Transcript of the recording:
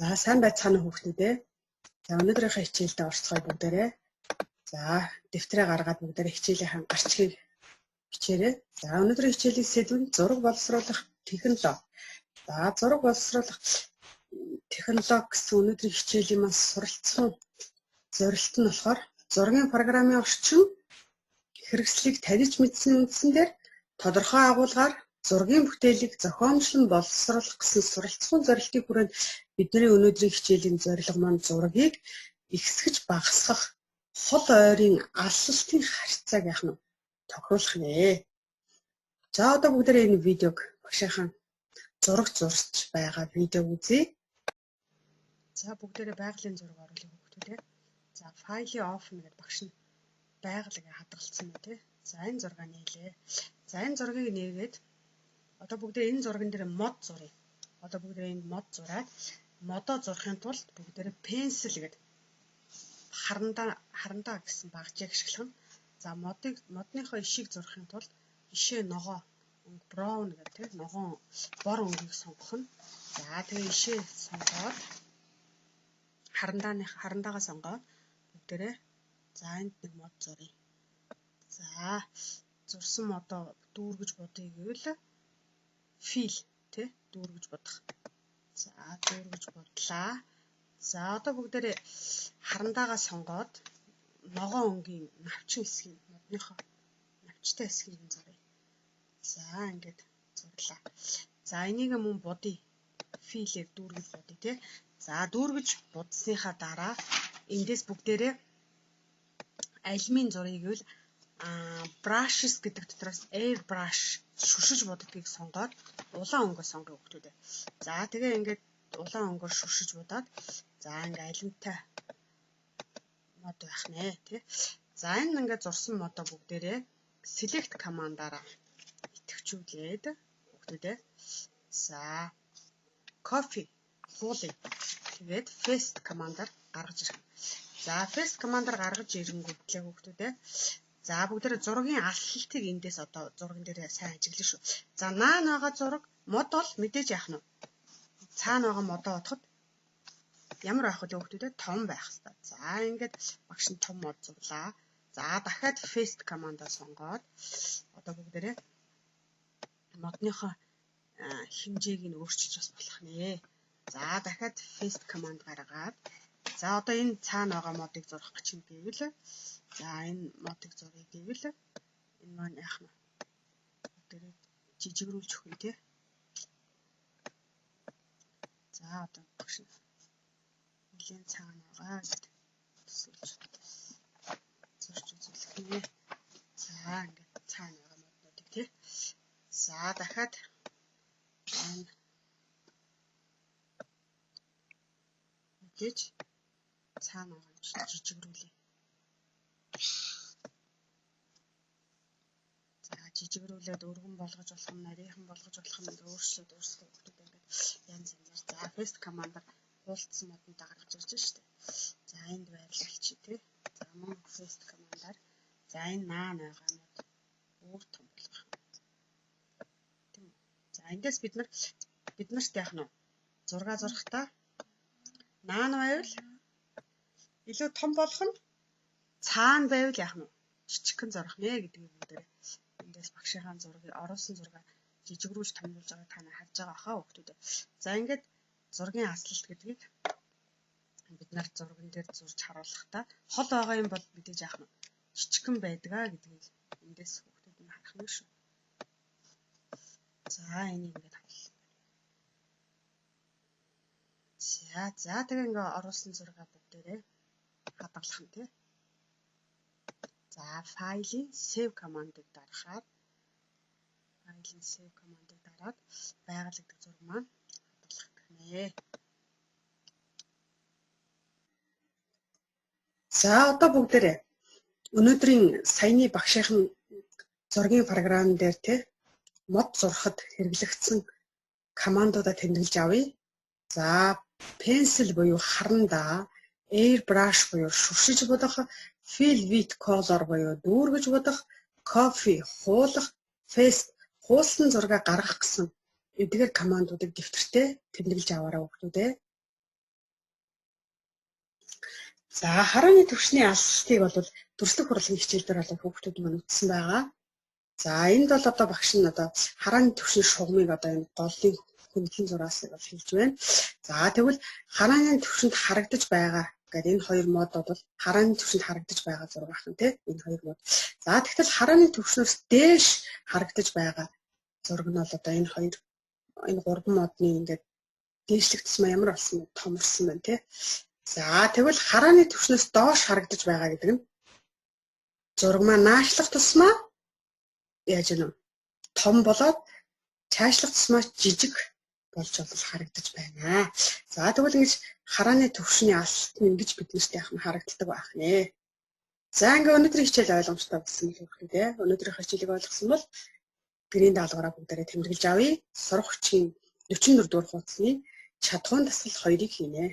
За сайн байцгаана хүүхдүүд ээ. За өнөөдрийнхөө хичээлдээ орцгоё бүгдээрээ. За дэвтрээ гаргаад бүгдээрээ хичээлийнхэн гарчгийг хичээрээ. За өнөөдрийн хичээлийн сэдв нь зураг боловсруулах технологи. За зураг боловсруулах технологи гэсэн өнөөдрийн хичээлийн маань суралцсан зорилт нь болохоор зургийн программын орчин хэрэгслийг таньж мэдсэний үндсэн дээр тодорхой агуулгаар зургийн бүтээлийг зохиомжлон боловсруулах гэсэн суралцсан зорилтыг хүрээнд бидний өнөөдрийн хичээлийн зорилго маань зургийг ихсгэж багасгах хол ойрын алсалтын харьцааг яах нь тохируулах нэ. За одоо бүгдээрээ энэ видеог багшийнхан зураг зурж байгаа видеог үзье. За бүгдээрээ байгалийн зураг оруулах хүүхдүүдээ. За файлын open гэдэг багш нь байгалыг хадгалсан байна тий. За энэ зураг нийлээ. За энэ зургийг нээгээд одоо бүгдээ энэ зурган дээр мод зуръя. Одоо бүгдээ энд мод зураад модоо зурхын тулд бүгдээ пенсил гэдэг харандаа гэсэн багжийг ашиглах. За модныхоо ишийг зурхын тулд ишээ ногоо браун гэдэг тийм ногоон бор өнгийг сонгох нь. За тэгээ ишээ сонгоод харандаагаа сонгоод бүгдээ за энд нэг мод зуръя. За зурсан модоо дүүргэж бодъё гэвэл фил тий дүүргэж бодох. За дүүргэж бодлаа. За одоо бүгдээрээ харандаагаа сонгоод ногоон өнгийн навчин хэсгийг модныхоо навчтай хэсгийг зуръя. За ингээд зурлаа. За энийг мөн бодъё. Филээр дүүргэж бодъё тий. За дүүргэж бодсныхаа дараа эндээс бүгдээрээ алимын зуръя гэвэл brushes гэдэг дотроос air brush шүшиж боддгийг сонгоод улаан өнгөө сонгоё хүүхдүүдээ. За тэгээ ингээд улаан өнгөөр шүшиж бодоод за ингээд алимтай мод байх нэ тий. За энэ ингээд зурсан модоо бүгдээрээ select командаараа идэвхжүүлээд хүүхдүүдээ за copy хуулъя. Тэгээд paste командаар гаргаж ирэх. За paste командаар гаргаж ирэнгүүтлээ хүүхдүүдээ за бүгдээрээ зургийн алхалтыг эндээс одоо зурган дээр сайн ажиглана шүү. За наана байгаа зураг мод бол мэдээж яах нь. Цаана байгаа модоо бодоход ямар байх вэ хүүхдүүдээ том байх хэрэгтэй. За ингээд багш нь том мод зурлаа. За дахиад paste командаа сонгоод одоо бүгдээрээ модныхоо хэмжээг нь өөрчилж бас болох нэ. За дахиад paste команд гаргаад за одоо энэ цаана байгаа модыг зурах гэж юм гэвэл за энэ модыг зуръя гэвэл энэ маань яах нь бүгдээрээ жижигрүүлж өгнө тий. За одоо багш нэлийн цаана байгаа гэдэг төсөлж зурж үзүүлэх нэ. За ингээд цаана байгаа моднуудыг тий. За дахиад гэж цаана байгаа жижигрүүлээ. За жижигрүүлээд өргөн болгож болох юм, нарийнхан болгож болох юм ингээ өөрчлөөд хүүхдүүд ингээд янз янзаар за paste командаар хуулцсан моднуудаа гаргаж ирж штэ. За энд байрлалч тий. За мөн paste командаар за энэ наана байгаа мод өөр том болгох. Тийм. За эндээс бид нарт яах нь зураг зурхтаа наана байвал илүү том болох нь цаана байвал яах нь жижигхэн зурх нэ гэдгийг бүгдээ эндээс багшийнхаа зургийг оруулсан зургаа жижигрүүлж томруулж байгаа та нар харж байгаа хаа хүүхдүүдээ. За ингээд зургийн аслалт гэдгийг бид нарт зурган дээр зурж харуулахдаа хол байгаа юм бол мэдээж яах нь жижигхэн байдгаа гэдгийг эндээс хүүхдүүд нь харах нь шүү. За энийг ингээд харуулсан. За тэгээ ингээ оруулсан зургаа бүгдээрээ хадгалах нь тий. За файлын save командыг дарахад байгаль гэдэг зураг маань хадгалах гэх нэ. За одоо бүгдээрээ өнөөдрийн саяны багшийнхан зургийн програм дээр тий мод зурхад хэрэглэгдсэн командуудаа тэмдэглэж авъя. За pencil буюу харандаа, air brush буюу шүшиж бодох, fill with color буюу дүүргэж бодох, copy хуулах, paste хуулсан зураг гаргах гэсэн эдгээр командуудыг дэвтэртээ тэмдэглэж аваарай хүүхдүүдээ. За харааны түвшний алсалтыг бол дүрслэх хурлын хичээлдэр болоод хүүхдүүд маань үтсэн байгаа. За энд бол одоо багш нь одоо харааны түвшний шугамыг одоо энэ голын хөндлөн зураас бол хэлж байна. За тэгвэл харааны түвшинд харагдаж байгаа гэдэг энэ хоёр мод бол харааны түвшинд харагдаж байгаа зураг ахын тий энэ хоёр мод. За тэгтэл харааны түвшнөөс дээш харагдаж байгаа зураг нь бол одоо энэ хоёр энэ гурван модны ингээд дээшлэх тусмаа ямар болсон бэ? Томорсон байна тий. За тэгвэл харааны түвшнөөс доош харагдаж байгаа гэдэг нь зураг маань наашлах тусмаа яаж юм том болоод цаашлах тусмаа жижиг болж харагдаж байна. За тэгвэл ингэж харааны түвшний алсалт нь ингэж биднэрт яхан харагддаг байх нэ. За ингээ өнөөдрийн хичээл ойлгомжтой болсон юм хэлээ тий. Өнөөдрийн хичээлийг ойлгосон бол гэрийн даалгавраа бүгдээрээ тэмдэглэж авъя. Сурах хүчийн 44 дугаар хуудасны чадхуун дасгал 2-ыг хийнэ.